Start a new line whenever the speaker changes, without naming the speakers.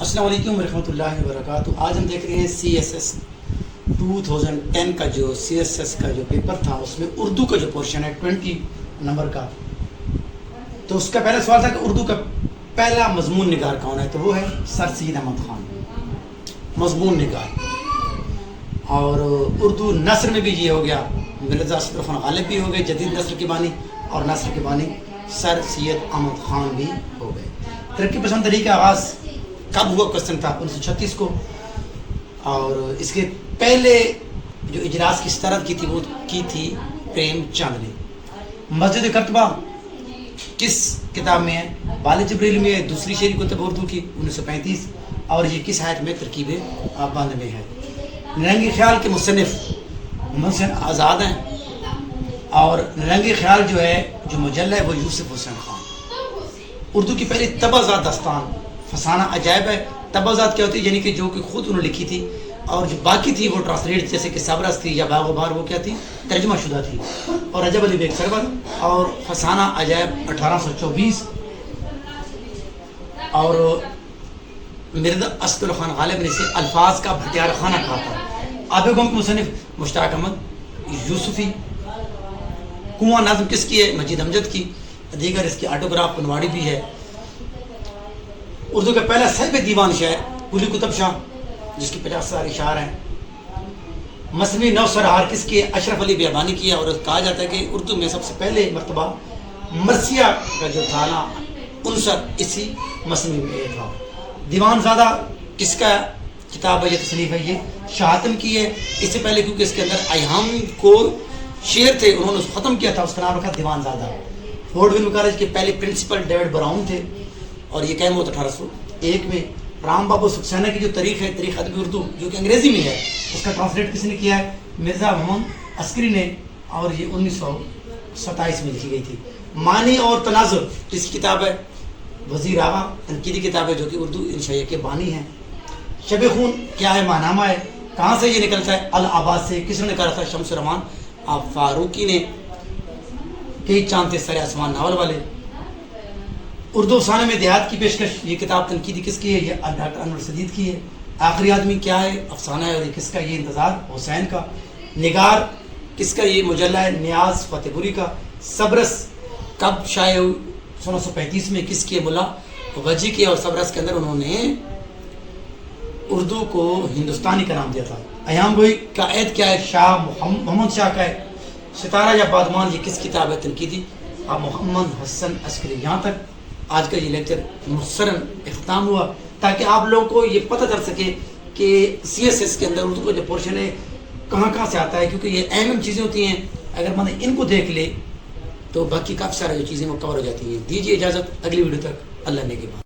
السلام علیکم ورحمۃ اللہ وبرکاتہ۔ آج ہم دیکھ رہے ہیں CSS 2010 کا جو CSS کا جو پیپر تھا، اس میں اردو کا جو پورشن ہے 20 نمبر کا۔ تو اس کا پہلا سوال تھا کہ اردو کا پہلا مضمون نگار کون ہے، تو وہ ہے سر سید احمد خان، مضمون نگار۔ اور اردو نثر میں بھی یہ ہو گیا، مرزا اسد خان غالب بھی ہو گئے جدید نثر کے بانی، اور نثر کے بانی سر سید احمد خان بھی ہو گئے۔ ترقی پسند تحریک کا آغاز کب ہوا کوشچن تھا 1936 کو، اور اس کے پہلے جو اجلاس کی صدارت کی تھی وہ کی تھی پریم چاند نے۔ مسجد کرتبہ کس کتاب میں ہے؟ بال جبریل میں ہے، دوسری شعری کتب اردو کی 1935، اور یہ کس آیت میں؟ ترکیب بند میں ہے۔ نرنگی خیال کے مصنف محسن آزاد ہیں، اور نرنگی خیال جو ہے جو مجلہ ہے وہ یوسف حسین خان۔ اردو کی پہلی طبعزات داستان فسانہ عجائب ہے۔ طبعزات کیا ہوتی ہے؟ یعنی کہ جو کہ خود انہوں نے لکھی تھی، اور جو باقی تھی وہ ٹرانسلیٹ، جیسے کہ سبرس تھی یا باغ و بہار، وہ کیا تھی؟ ترجمہ شدہ تھی۔ اور رجب علی بیگ سرور اور فسانہ عجائب 1824، اور مرزا اسد خان غالب نے اسے الفاظ کا بھٹیار خانہ کہا تھا۔ آب گم کے مصنف مشتاق احمد یوسفی۔ کنواں نظم کس کی ہے؟ مجید امجد کی۔ دیگر اس کی آٹوگراف پنواڑی بھی ہے۔ اردو کا پہلا صاحب دیوان شاعر قلی قطب شاہ، جس کی 50 اشعار ہیں۔ مثنوی نو سرہار کس کی ہے؟ اشرف علی بیابانی کی ہے، اور کہا جاتا ہے کہ اردو میں سب سے پہلے مرتبہ مرثیہ کا جو تھا نا عنصر اسی مثنوی میں تھا۔ دیوان زادہ کس کا کتاب ہے؟ یہ تصنیف ہے، یہ شاہتم کی ہے۔ اس سے پہلے کیونکہ اس کے اندر ایہام کو شعر تھے، انہوں نے اس کو ختم کیا تھا، اس کا نام رکھا دیوان زادہ۔ فورڈ ول کالج کے پہلے پرنسپل ڈیوڈ براؤن تھے، اور یہ قائم ہوا 1801 میں۔ رام بابو سکسینہ کی جو تاریخ ہے، تاریخ ادبی اردو، جو کہ انگریزی میں ہے، اس کا ٹرانسلیٹ کس نے کیا ہے؟ مرزا محمد عسکری نے، اور یہ 1927 میں لکھی گئی تھی۔ معنی اور تناظر کس کی کتاب ہے؟ وزیر آغا، تنقیدی کتاب ہے جو کہ اردو انشائیہ کے بانی ہیں۔ شب خون کیا ہے؟ ماہنامہ ہے۔ کہاں سے یہ نکلتا ہے؟ الآباد سے۔ کس نے نکالا تھا؟ شمس رحمان فاروقی نے۔ کئی چاند تھے سر آسمان ناول والے۔ اردو افسانے میں دیہات کی پیشکش، یہ کتاب تنقیدی کس کی ہے؟ یہ ڈاکٹر انور سدید کی ہے۔ آخری آدمی کیا ہے؟ افسانہ ہے، اور یہ کس کا؟ یہ انتظار حسین کا۔ نگار کس کا؟ یہ مجلہ ہے نیاز فتح پوری کا۔ سبرس کب شائع ہوئی؟ 1935 میں۔ کس کی؟ ملا وجی کی، اور سبرس کے اندر انہوں نے اردو کو ہندوستانی کا نام دیا تھا۔ ایام گوئی کا عہد کیا ہے؟ شاہ محمد شاہ کا ہے۔ ستارہ یا بادمان یہ کس کتاب ہے؟ تنقیدی محمد حسن عسکری۔ یہاں تک آج کا یہ لیکچر مختصراً اختتام ہوا، تاکہ آپ لوگوں کو یہ پتہ چل سکے کہ CSS کے اندر اردو کا جو پورشن ہے کہاں سے آتا ہے، کیونکہ یہ اہم چیزیں ہوتی ہیں۔ اگر میں ان کو دیکھ لے تو باقی کافی سارے جو چیزیں وہ کور ہو جاتی ہیں۔ دیجیے اجازت، اگلی ویڈیو تک اللہ نے کے بعد۔